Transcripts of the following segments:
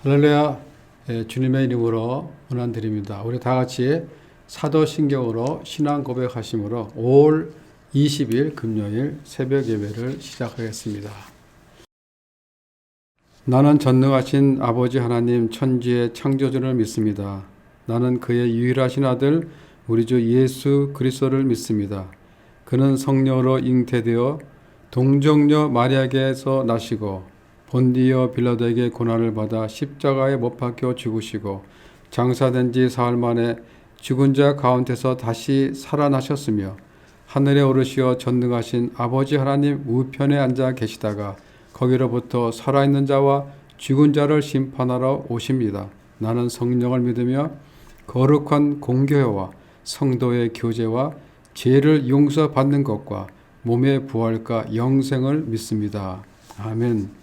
할렐루야. 주님의 이름으로 문안드립니다. 우리 다 같이 사도신경으로 신앙 고백하심으로 5월 20일 금요일 새벽 예배를 시작하겠습니다. 나는 전능하신 아버지 하나님 천지의 창조주를 믿습니다. 나는 그의 유일하신 아들 우리 주 예수 그리스도를 믿습니다. 그는 성령으로 잉태되어 동정녀 마리아에게서 나시고 본디어 빌라도에게 고난을 받아 십자가에 못 박혀 죽으시고 장사된 지 사흘 만에 죽은 자 가운데서 다시 살아나셨으며 하늘에 오르시어 전능하신 아버지 하나님 우편에 앉아 계시다가 거기로부터 살아있는 자와 죽은 자를 심판하러 오십니다. 나는 성령을 믿으며 거룩한 공교회와 성도의 교제와 죄를 용서받는 것과 몸의 부활과 영생을 믿습니다. 아멘.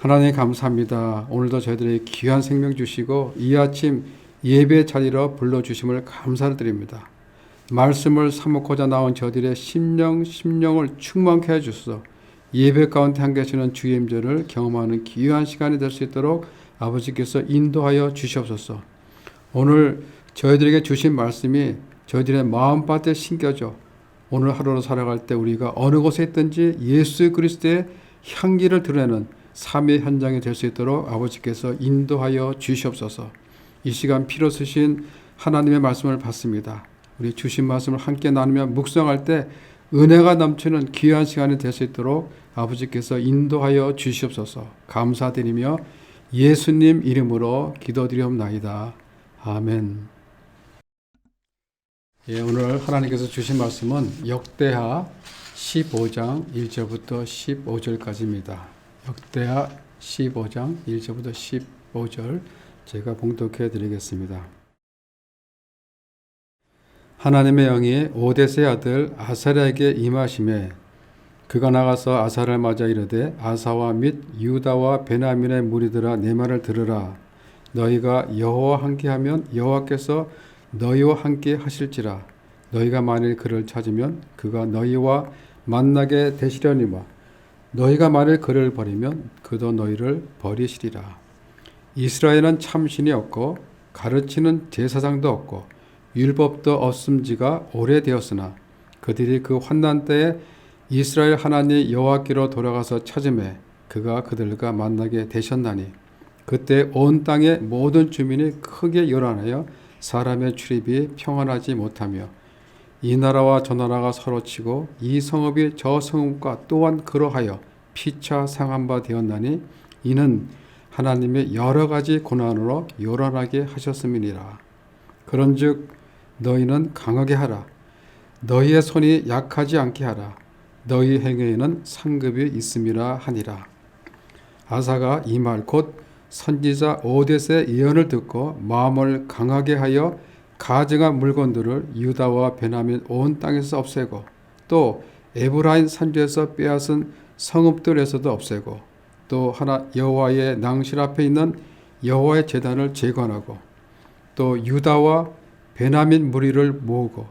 하나님 감사합니다. 오늘도 저희들에게 귀한 생명 주시고 이 아침 예배 자리로 불러주심을 감사를 드립니다. 말씀을 사먹고자 나온 저들의 심령을 충만케 해주소서. 예배 가운데 함께 하시는 주의 임재를 경험하는 귀한 시간이 될 수 있도록 아버지께서 인도하여 주시옵소서. 오늘 저희들에게 주신 말씀이 저희들의 마음밭에 심겨져 오늘 하루를 살아갈 때 우리가 어느 곳에 있든지 예수 그리스도의 향기를 드러내는 삶의 현장이 될 수 있도록 아버지께서 인도하여 주시옵소서. 이 시간 필요 쓰신 하나님의 말씀을 받습니다. 우리 주신 말씀을 함께 나누며 묵상할 때 은혜가 넘치는 귀한 시간이 될 수 있도록 아버지께서 인도하여 주시옵소서. 감사드리며 예수님 이름으로 기도드리옵나이다. 아멘. 오늘 하나님께서 주신 말씀은 역대하 15장 1절부터 15절까지입니다. 역대하 15장 1절부터 15절 제가 봉독해 드리겠습니다. 하나님의 영이 오데스의 아들 아사랴에게 임하심에 그가 나가서 아사를 맞아 이르되 아사와 및 유다와 베냐민의 무리들아 내 말을 들으라. 너희가 여호와 함께하면 여호와께서 너희와 함께 하실지라. 너희가 만일 그를 찾으면 그가 너희와 만나게 되시려니와 너희가 만일 그를 버리면 그도 너희를 버리시리라. 이스라엘은 참신이 없고 가르치는 제사장도 없고 율법도 없음지가 오래되었으나 그들이 그 환난 때에 이스라엘 하나님 여호와께로 돌아가서 찾음에 그가 그들과 만나게 되셨나니 그때 온 땅의 모든 주민이 크게 요란하여 사람의 출입이 평안하지 못하며 이 나라와 저 나라가 서로 치고 이 성읍이 저 성읍과 또한 그러하여 피차 상한 바 되었나니 이는 하나님의 여러 가지 고난으로 요란하게 하셨음이니라. 그런즉 너희는 강하게 하라. 너희의 손이 약하지 않게 하라. 너희 행위에는 상급이 있음이라 하니라. 아사가 이 말 곧 선지자 오데스의 예언을 듣고 마음을 강하게 하여 가증한 물건들을 유다와 베냐민 온 땅에서 없애고 또 에브라임 산지에서 빼앗은 성읍들에서도 없애고 또 하나 여호와의 낭실 앞에 있는 여호와의 제단을 재건하고 또 유다와 베냐민 무리를 모으고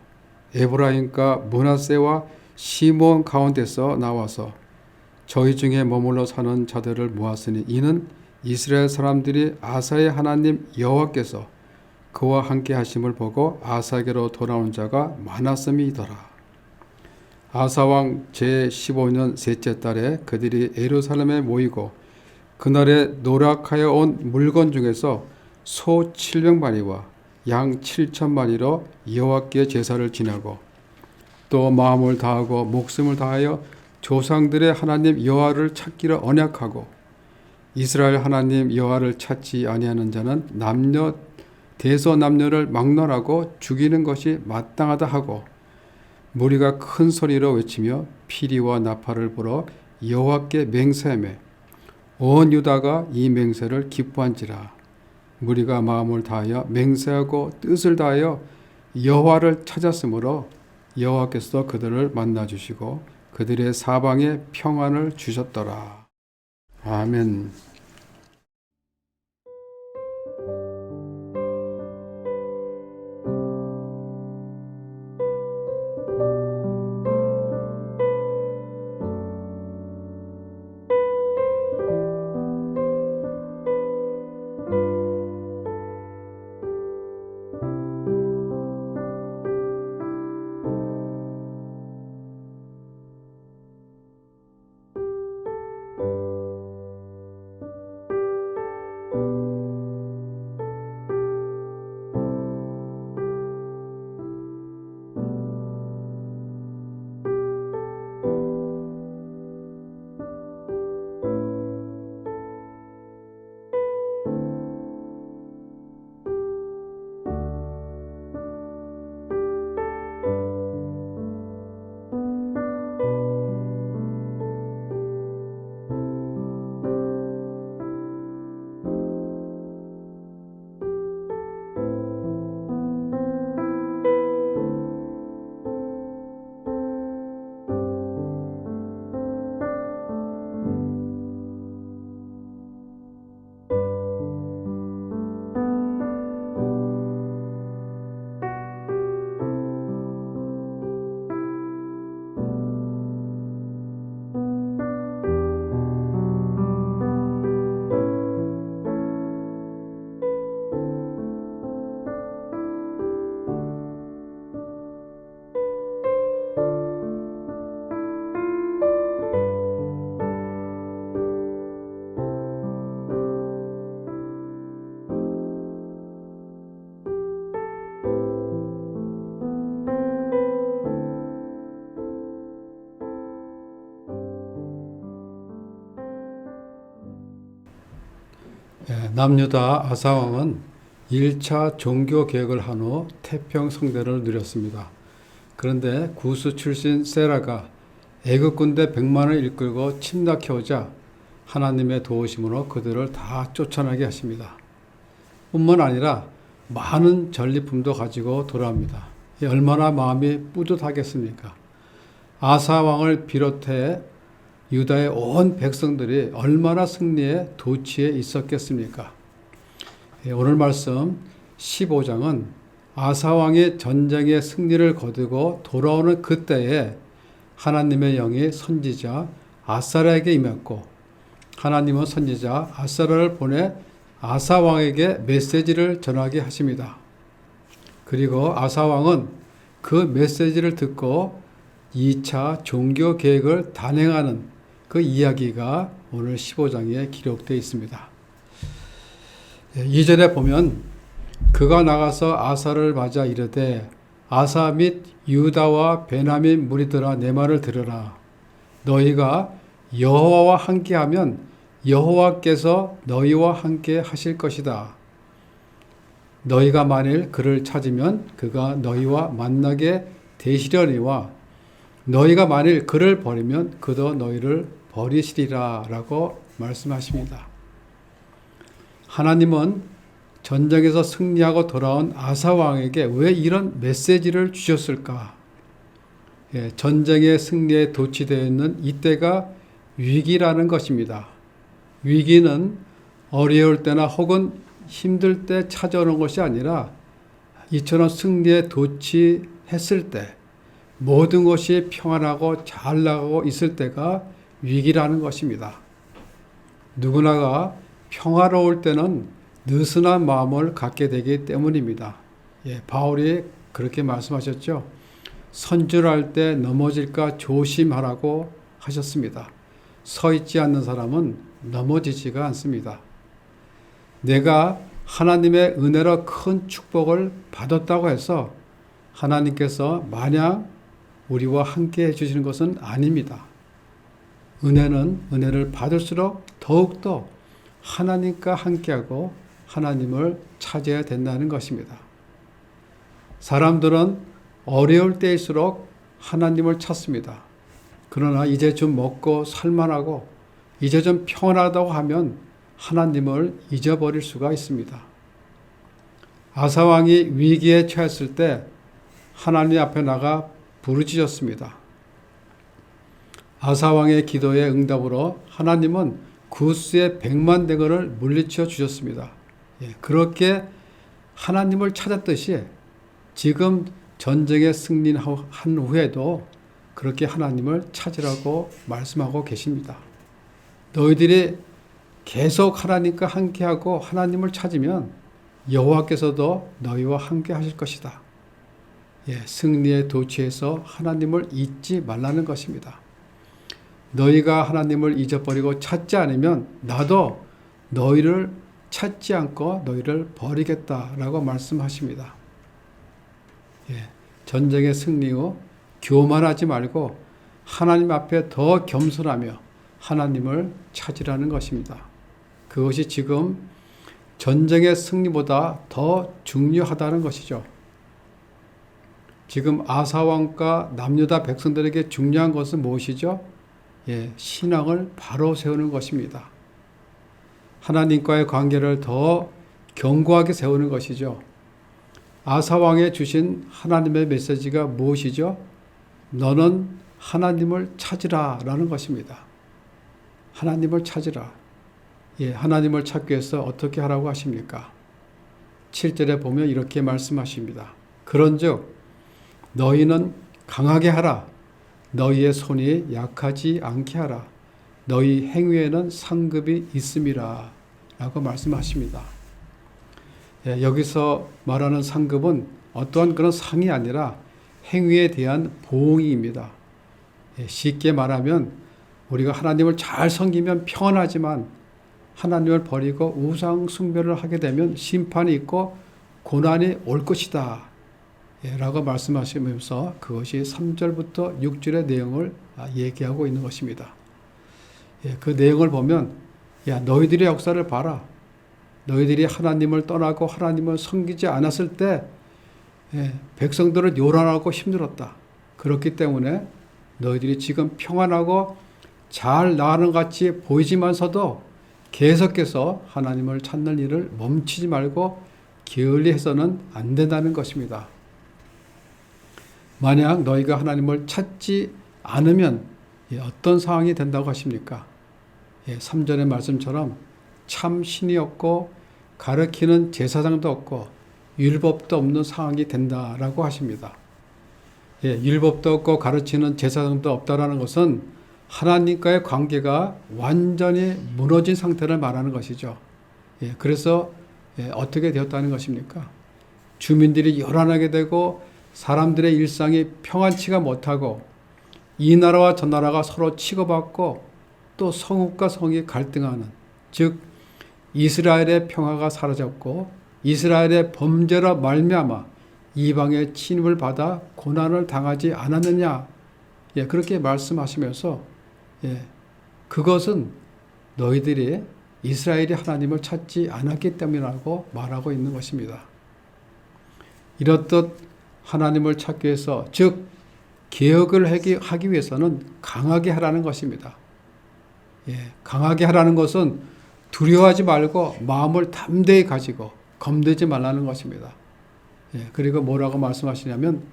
에브라임과 므낫세와 시몬 가운데서 나와서 저희 중에 머물러 사는 자들을 모았으니 이는 이스라엘 사람들이 아사의 하나님 여호와께서 그와 함께 하심을 보고 아사에게로 돌아온 자가 많았음이더라. 아사왕 제15년 셋째 달에 그들이 예루살렘에 모이고 그날에 노력하여 온 물건 중에서 소 700마리와 양 7천마리로 여호와께 제사를 지내고 또 마음을 다하고 목숨을 다하여 조상들의 하나님 여호와를 찾기를 언약하고 이스라엘 하나님 여호와를 찾지 아니하는 자는 남녀 대소남녀를 막론하고 죽이는 것이 마땅하다 하고 무리가 큰 소리로 외치며 피리와 나팔을 불어 여호와께 맹세하며 온 유다가 이 맹세를 기뻐한지라. 무리가 마음을 다하여 맹세하고 뜻을 다하여 여호와를 찾았으므로 여호와께서 그들을 만나주시고 그들의 사방에 평안을 주셨더라. 아멘. 남유다 아사왕은 1차 종교개혁을 한 후 태평성대를 누렸습니다. 그런데 구스 출신 세라가 애국 군대 100만을 이끌고 침략해오자 하나님의 도우심으로 그들을 다 쫓아나게 하십니다. 뿐만 아니라 많은 전리품도 가지고 돌아옵니다. 얼마나 마음이 뿌듯하겠습니까? 아사왕을 비롯해 유다의 온 백성들이 얼마나 승리에 도취해 있었겠습니까? 오늘 말씀 15장은 아사왕이 전쟁의 승리를 거두고 돌아오는 그때에 하나님의 영이 선지자 아사랴에게 임했고, 하나님은 선지자 아사랴를 보내 아사왕에게 메시지를 전하게 하십니다. 그리고 아사왕은 그 메시지를 듣고 2차 종교 계획을 단행하는 그 이야기가 오늘 15장에 기록되어 있습니다. 2절에 보면 그가 나가서 아사를 맞아 이르되 아사 및 유다와 베냐민 무리들아 내 말을 들으라. 너희가 여호와와 함께하면 여호와께서 너희와 함께 하실 것이다. 너희가 만일 그를 찾으면 그가 너희와 만나게 되시려니와 너희가 만일 그를 버리면 그도 너희를 버리시리라 라고 말씀하십니다. 하나님은 전쟁에서 승리하고 돌아온 아사왕에게 왜 이런 메시지를 주셨을까? 전쟁의 승리에 도취되어 있는 이때가 위기라는 것입니다. 위기는 어려울 때나 혹은 힘들 때 찾아오는 것이 아니라 이처럼 승리에 도취했을 때 모든 것이 평안하고 잘 나가고 있을 때가 위기라는 것입니다. 누구나가 평화로울 때는 느슨한 마음을 갖게 되기 때문입니다. 바울이 그렇게 말씀하셨죠. 선줄할 때 넘어질까 조심하라고 하셨습니다. 서 있지 않는 사람은 넘어지지가 않습니다. 내가 하나님의 은혜로 큰 축복을 받았다고 해서 하나님께서 마냥 우리와 함께 해주시는 것은 아닙니다. 은혜는 은혜를 받을수록 더욱더 하나님과 함께하고 하나님을 찾아야 된다는 것입니다. 사람들은 어려울 때일수록 하나님을 찾습니다. 그러나 이제 좀 먹고 살만하고 이제 좀 평안하다고 하면 하나님을 잊어버릴 수가 있습니다. 아사왕이 위기에 처했을 때 하나님 앞에 나가 부르짖었습니다. 아사왕의 기도의 응답으로 하나님은 구스의 100만 대군을 물리쳐 주셨습니다. 그렇게 하나님을 찾았듯이 지금 전쟁에 승리한 후에도 그렇게 하나님을 찾으라고 말씀하고 계십니다. 너희들이 계속 하나님과 함께하고 하나님을 찾으면 여호와께서도 너희와 함께 하실 것이다. 승리에 도취해서 하나님을 잊지 말라는 것입니다. 너희가 하나님을 잊어버리고 찾지 않으면 나도 너희를 찾지 않고 너희를 버리겠다라고 말씀하십니다. 전쟁의 승리 후 교만하지 말고 하나님 앞에 더 겸손하며 하나님을 찾으라는 것입니다. 그것이 지금 전쟁의 승리보다 더 중요하다는 것이죠. 지금 아사왕과 남유다 백성들에게 중요한 것은 무엇이죠? 신앙을 바로 세우는 것입니다. 하나님과의 관계를 더 견고하게 세우는 것이죠. 아사왕에 주신 하나님의 메시지가 무엇이죠? 너는 하나님을 찾으라 라는 것입니다. 하나님을 찾으라. 하나님을 찾기 위해서 어떻게 하라고 하십니까? 7절에 보면 이렇게 말씀하십니다. 그런즉 너희는 강하게 하라. 너희의 손이 약하지 않게 하라. 너희 행위에는 상급이 있음이라 라고 말씀하십니다. 여기서 말하는 상급은 어떠한 그런 상이 아니라 행위에 대한 보응입니다. 쉽게 말하면 우리가 하나님을 잘 섬기면 평안하지만 하나님을 버리고 우상 숭배를 하게 되면 심판이 있고 고난이 올 것이다 라고 말씀하시면서 그것이 3절부터 6절의 내용을 얘기하고 있는 것입니다. 그 내용을 보면 너희들의 역사를 봐라. 너희들이 하나님을 떠나고 하나님을 섬기지 않았을 때 백성들은 요란하고 힘들었다. 그렇기 때문에 너희들이 지금 평안하고 잘 나가는 것 같이 보이지만서도 계속해서 하나님을 찾는 일을 멈추지 말고 게을리해서는 안 된다는 것입니다. 만약 너희가 하나님을 찾지 않으면 어떤 상황이 된다고 하십니까? 3절의 말씀처럼 참 신이 없고 가르치는 제사장도 없고 율법도 없는 상황이 된다라고 하십니다. 율법도 없고 가르치는 제사장도 없다라는 것은 하나님과의 관계가 완전히 무너진 상태를 말하는 것이죠. 그래서 어떻게 되었다는 것입니까? 주민들이 요란하게 되고 사람들의 일상이 평안치가 못하고 이 나라와 저 나라가 서로 치고받고 또 성읍과 성이 갈등하는, 즉 이스라엘의 평화가 사라졌고 이스라엘의 범죄로 말미암아 이방의 침입을 받아 고난을 당하지 않았느냐, 그렇게 말씀하시면서 그것은 너희들이 이스라엘이 하나님을 찾지 않았기 때문이라고 말하고 있는 것입니다. 이렇듯 하나님을 찾기 위해서, 즉 개혁을 하기 위해서는 강하게 하라는 것입니다. 강하게 하라는 것은 두려워하지 말고 마음을 담대히 가지고 겁내지 말라는 것입니다. 그리고 뭐라고 말씀하시냐면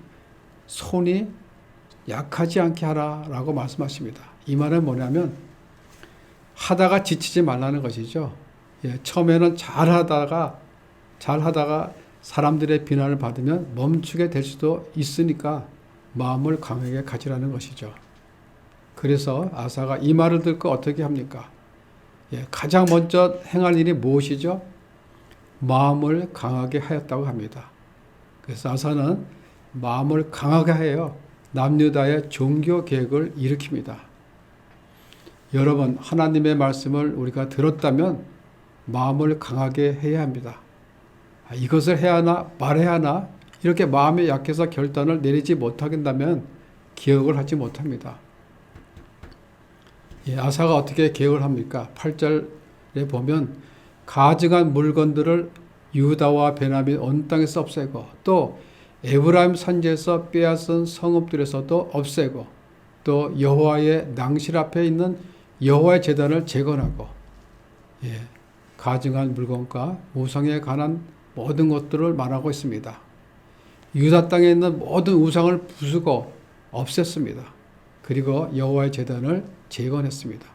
손이 약하지 않게 하라라고 말씀하십니다. 이 말은 뭐냐면 하다가 지치지 말라는 것이죠. 처음에는 잘하다가 사람들의 비난을 받으면 멈추게 될 수도 있으니까 마음을 강하게 가지라는 것이죠. 그래서 아사가 이 말을 듣고 어떻게 합니까? 가장 먼저 행할 일이 무엇이죠? 마음을 강하게 하였다고 합니다. 그래서 아사는 마음을 강하게 하여 남유다의 종교 개혁을 일으킵니다. 여러분, 하나님의 말씀을 우리가 들었다면 마음을 강하게 해야 합니다. 이것을 해야 하나 말해야 하나 이렇게 마음이 약해서 결단을 내리지 못하겠다면 개혁을 하지 못합니다. 아사가 어떻게 개혁을 합니까? 8절에 보면 가증한 물건들을 유다와 베냐민 온 땅에서 없애고 또 에브라임 산지에서 빼앗은 성읍들에서도 없애고 또 여호와의 낭실 앞에 있는 여호와의 제단을 재건하고 가증한 물건과 우상에 관한 모든 것들을 말하고 있습니다. 유다 땅에 있는 모든 우상을 부수고 없앴습니다. 그리고 여호와의 제단을 재건했습니다.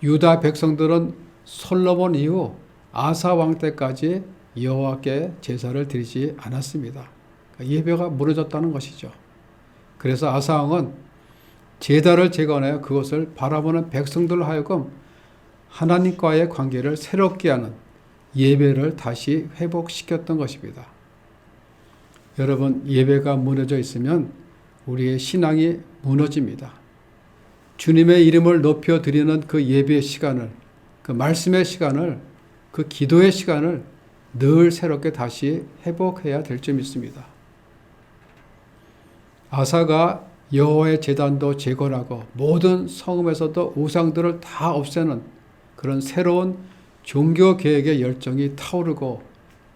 유다 백성들은 솔로몬 이후 아사 왕 때까지 여호와께 제사를 드리지 않았습니다. 예배가 무너졌다는 것이죠. 그래서 아사 왕은 제단을 재건하여 그것을 바라보는 백성들로 하여금 하나님과의 관계를 새롭게 하는 예배를 다시 회복시켰던 것입니다. 여러분, 예배가 무너져 있으면 우리의 신앙이 무너집니다. 주님의 이름을 높여드리는 그 예배의 시간을, 그 말씀의 시간을, 그 기도의 시간을 늘 새롭게 다시 회복해야 될 점이 있습니다. 아사가 여호와의 제단도 재건하고 모든 성읍에서도 우상들을 다 없애는 그런 새로운 종교 개혁의 열정이 타오르고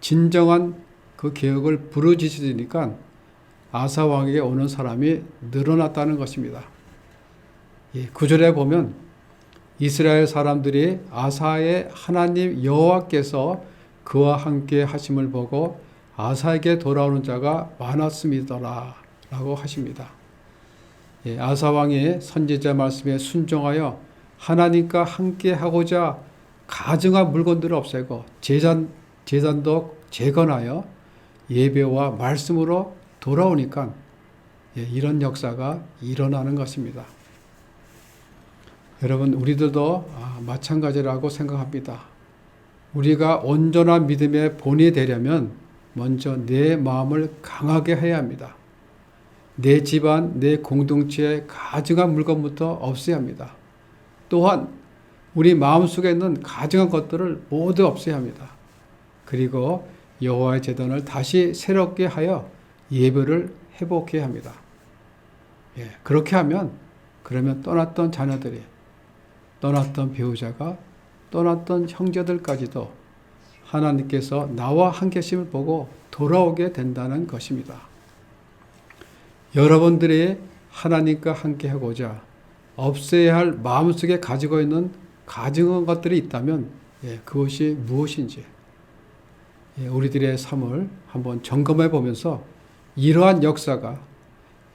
진정한 그 개혁을 부르짖으니까 아사 왕에게 오는 사람이 늘어났다는 것입니다. 9절에 보면 이스라엘 사람들이 아사의 하나님 여호와께서 그와 함께 하심을 보고 아사에게 돌아오는 자가 많았음이더라 라고 하십니다. 아사 왕이 선지자 말씀에 순종하여 하나님과 함께 하고자 가증한 물건들을 없애고 제단도 재건하여 예배와 말씀으로 돌아오니까 이런 역사가 일어나는 것입니다. 여러분, 우리들도 마찬가지라고 생각합니다. 우리가 온전한 믿음의 본이 되려면 먼저 내 마음을 강하게 해야 합니다. 내 집안, 내 공동체의 가증한 물건부터 없애야 합니다. 또한 우리 마음속에 있는 가증한 것들을 모두 없애야 합니다. 그리고 여호와의 제단을 다시 새롭게 하여 예배를 회복해야 합니다. 그렇게 하면 그러면 떠났던 자녀들이, 떠났던 배우자가, 떠났던 형제들까지도 하나님께서 나와 함께심을 보고 돌아오게 된다는 것입니다. 여러분들이 하나님과 함께하고자 없애야 할 마음속에 가지고 있는 가증한 것들이 있다면 그것이 무엇인지 우리들의 삶을 한번 점검해 보면서 이러한 역사가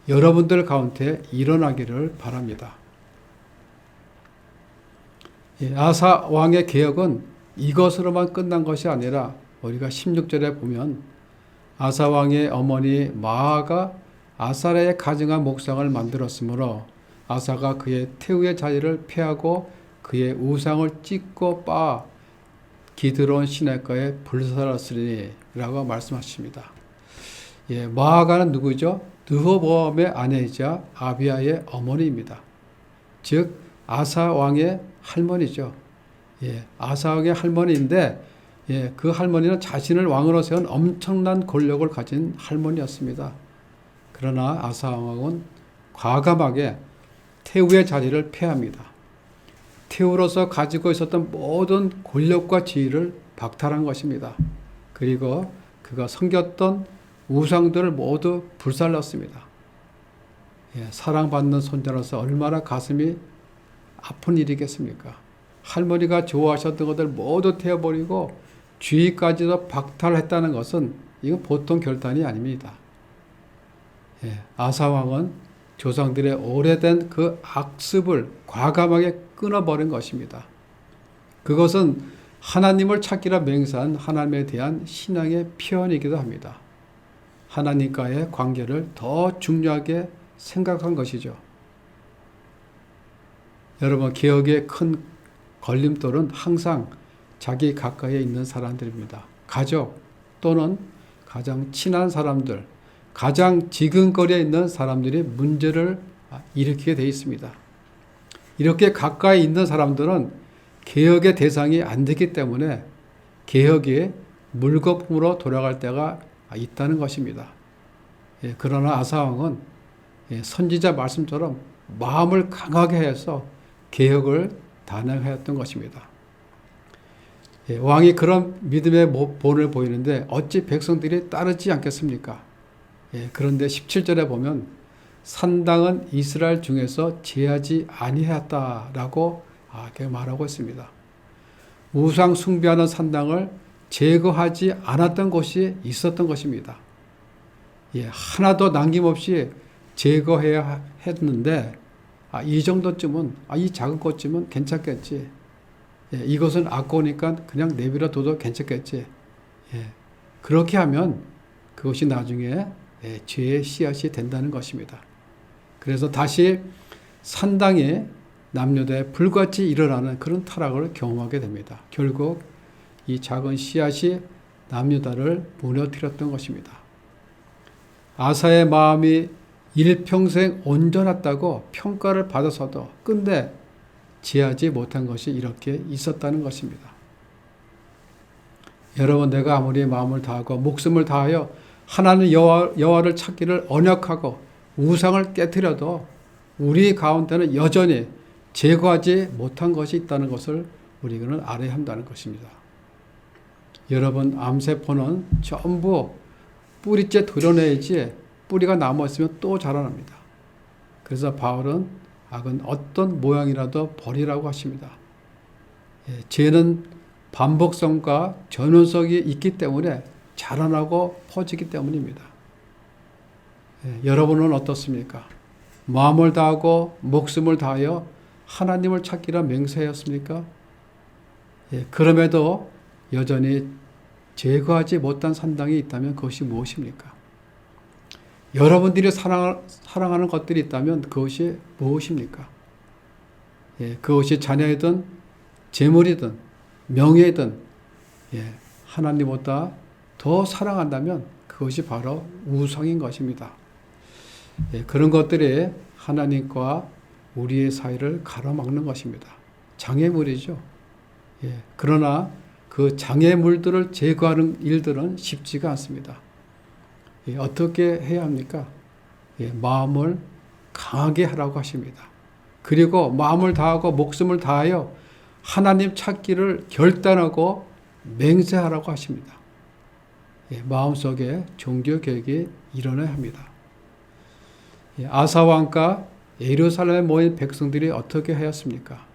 여러분들 가운데 일어나기를 바랍니다. 아사 왕의 개혁은 이것으로만 끝난 것이 아니라 우리가 16절에 보면 아사 왕의 어머니 마아가 아사랴의 가증한 목상을 만들었으므로 아사가 그의 태우의 자리를 폐하고 그의 우상을 찢고 빻아 기드론 시내가에 불살랐으니 라고 말씀하십니다. 마아가는 누구죠? 르호보암의 아내이자 아비야의 어머니입니다. 즉 아사 왕의 할머니죠. 아사 왕의 할머니인데 그 할머니는 자신을 왕으로 세운 엄청난 권력을 가진 할머니였습니다. 그러나 아사 왕은 과감하게 태우의 자리를 폐합니다. 태우로서 가지고 있었던 모든 권력과 지위를 박탈한 것입니다. 그리고 그가 섬겼던 우상들을 모두 불살랐습니다. 사랑받는 손자로서 얼마나 가슴이 아픈 일이겠습니까? 할머니가 좋아하셨던 것들 모두 태워버리고 주위까지도 박탈했다는 것은 이건 보통 결단이 아닙니다. 아사왕은 조상들의 오래된 그 악습을 과감하게 끊어버린 것입니다. 그것은 하나님을 찾기라 맹세한 하나님에 대한 신앙의 표현이기도 합니다. 하나님과의 관계를 더 중요하게 생각한 것이죠. 여러분, 개혁의 큰 걸림돌은 항상 자기 가까이에 있는 사람들입니다. 가족 또는 가장 친한 사람들, 가장 지근거리에 있는 사람들이 문제를 일으키게 되어 있습니다. 이렇게 가까이 있는 사람들은 개혁의 대상이 안 되기 때문에 개혁이 물거품으로 돌아갈 때가 있다는 것입니다. 그러나 아사왕은 선지자 말씀처럼 마음을 강하게 해서 개혁을 단행하였던 것입니다. 왕이 그런 믿음의 본을 보이는데 어찌 백성들이 따르지 않겠습니까? 그런데 17절에 보면 산당은 이스라엘 중에서 제하지 아니하였다라고 말하고 있습니다. 우상 숭배하는 산당을 제거하지 않았던 곳이 있었던 것입니다. 하나도 남김없이 제거해야 했는데 이 정도쯤은 이 작은 것쯤은 괜찮겠지. 이것은 아까우니까 그냥 내버려 둬도 괜찮겠지. 그렇게 하면 그것이 나중에 죄의 씨앗이 된다는 것입니다. 그래서 다시 산당에 남녀대 불같이 일어나는 그런 타락을 경험하게 됩니다. 결국 이 작은 씨앗이 남유다를 무너뜨렸던 것입니다. 아사의 마음이 일평생 온전했다고 평가를 받아서도 끝내 지하지 못한 것이 이렇게 있었다는 것입니다. 여러분, 내가 아무리 마음을 다하고 목숨을 다하여 하나님 여호와를 찾기를 언약하고 우상을 깨뜨려도 우리 가운데는 여전히 제거하지 못한 것이 있다는 것을 우리는 알아야 한다는 것입니다. 여러분, 암세포는 전부 뿌리째 도려내야지 뿌리가 남아있으면 또 자라납니다. 그래서 바울은 악은 어떤 모양이라도 버리라고 하십니다. 죄는 반복성과 전원성이 있기 때문에 자라나고 퍼지기 때문입니다. 여러분은 어떻습니까? 마음을 다하고 목숨을 다하여 하나님을 찾기라 맹세하였습니까? 그럼에도 여전히 제거하지 못한 산당이 있다면 그것이 무엇입니까? 여러분들이 사랑하는 것들이 있다면 그것이 무엇입니까? 그것이 자녀이든 재물이든 명예이든 하나님보다 더 사랑한다면 그것이 바로 우상인 것입니다. 그런 것들이 하나님과 우리의 사이를 가로막는 것입니다. 장애물이죠. 그러나 그 장애물들을 제거하는 일들은 쉽지가 않습니다. 어떻게 해야 합니까? 마음을 강하게 하라고 하십니다. 그리고 마음을 다하고 목숨을 다하여 하나님 찾기를 결단하고 맹세하라고 하십니다. 마음속에 종교개혁이 일어나야 합니다. 아사 왕과 예루살렘에 모인 백성들이 어떻게 하였습니까?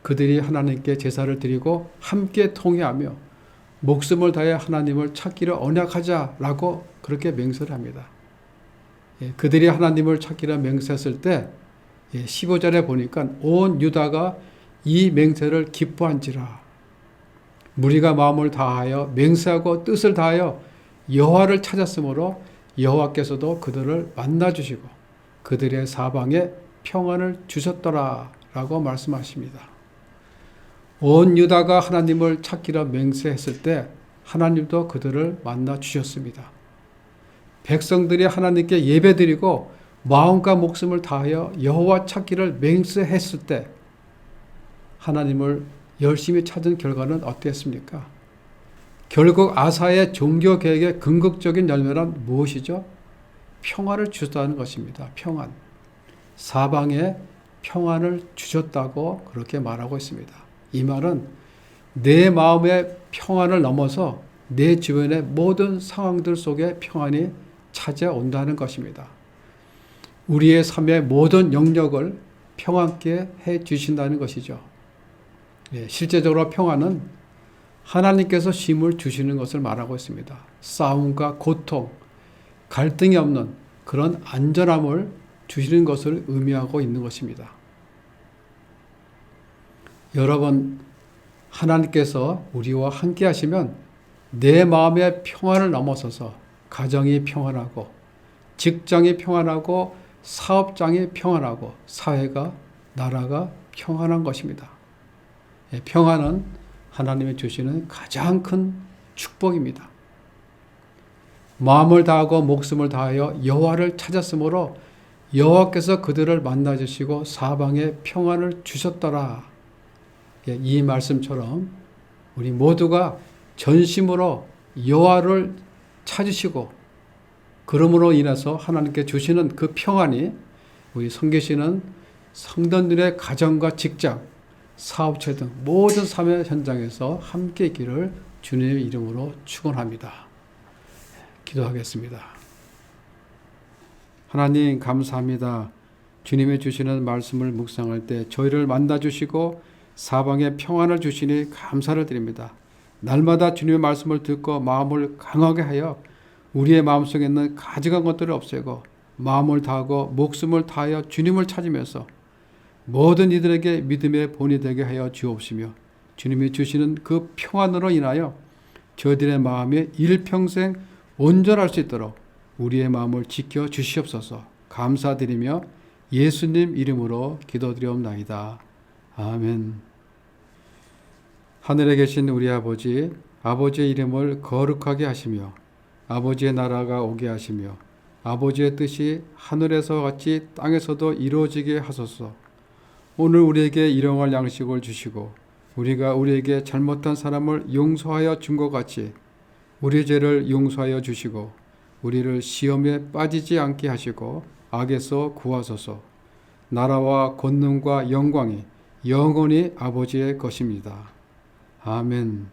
그들이 하나님께 제사를 드리고 함께 통회하며 목숨을 다해 하나님을 찾기를 언약하자라고 그렇게 맹세를 합니다. 그들이 하나님을 찾기를 맹세했을 때 15절에 보니까 온 유다가 이 맹세를 기뻐한지라. 무리가 마음을 다하여 맹세하고 뜻을 다하여 여호와를 찾았으므로 여호와께서도 그들을 만나주시고 그들의 사방에 평안을 주셨더라 라고 말씀하십니다. 온 유다가 하나님을 찾기로 맹세했을 때 하나님도 그들을 만나주셨습니다. 백성들이 하나님께 예배드리고 마음과 목숨을 다하여 여호와 찾기를 맹세했을 때 하나님을 열심히 찾은 결과는 어땠습니까? 결국 아사의 종교개혁의 궁극적인 열매란 무엇이죠? 평안을 주셨다는 것입니다. 평안. 사방에 평안을 주셨다고 그렇게 말하고 있습니다. 이 말은 내 마음의 평안을 넘어서 내 주변의 모든 상황들 속에 평안이 찾아온다는 것입니다. 우리의 삶의 모든 영역을 평안케 해 주신다는 것이죠. 실제적으로 평안은 하나님께서 쉼을 주시는 것을 말하고 있습니다. 싸움과 고통, 갈등이 없는 그런 안전함을 주시는 것을 의미하고 있는 것입니다. 여러분, 하나님께서 우리와 함께 하시면 내 마음의 평안을 넘어서서 가정이 평안하고 직장이 평안하고 사업장이 평안하고 사회가 나라가 평안한 것입니다. 평안은 하나님이 주시는 가장 큰 축복입니다. 마음을 다하고 목숨을 다하여 여호와를 찾았으므로 여호와께서 그들을 만나주시고 사방에 평안을 주셨더라. 이 말씀처럼 우리 모두가 전심으로 여호와를 찾으시고 그러므로 인해서 하나님께 주시는 그 평안이 우리 섬기시는 성도들의 가정과 직장, 사업체 등 모든 삶의 현장에서 함께 있기를 주님의 이름으로 축원합니다. 기도하겠습니다. 하나님 감사합니다. 주님이 주시는 말씀을 묵상할 때 저희를 만나주시고 사방에 평안을 주시니 감사를 드립니다. 날마다 주님의 말씀을 듣고 마음을 강하게 하여 우리의 마음속에 있는 가증한 것들을 없애고 마음을 다하고 목숨을 다하여 주님을 찾으면서 모든 이들에게 믿음의 본이 되게 하여 주옵시며 주님이 주시는 그 평안으로 인하여 저희들의 마음이 일평생 온전할 수 있도록 우리의 마음을 지켜 주시옵소서. 감사드리며 예수님 이름으로 기도드리옵나이다. 아멘. 하늘에 계신 우리 아버지, 아버지의 이름을 거룩하게 하시며 아버지의 나라가 오게 하시며 아버지의 뜻이 하늘에서 같이 땅에서도 이루어지게 하소서. 오늘 우리에게 일용할 양식을 주시고 우리가 우리에게 잘못한 사람을 용서하여 준 것 같이 우리 죄를 용서하여 주시고 우리를 시험에 빠지지 않게 하시고 악에서 구하소서. 나라와 권능과 영광이 영원히 아버지의 것입니다. 아멘.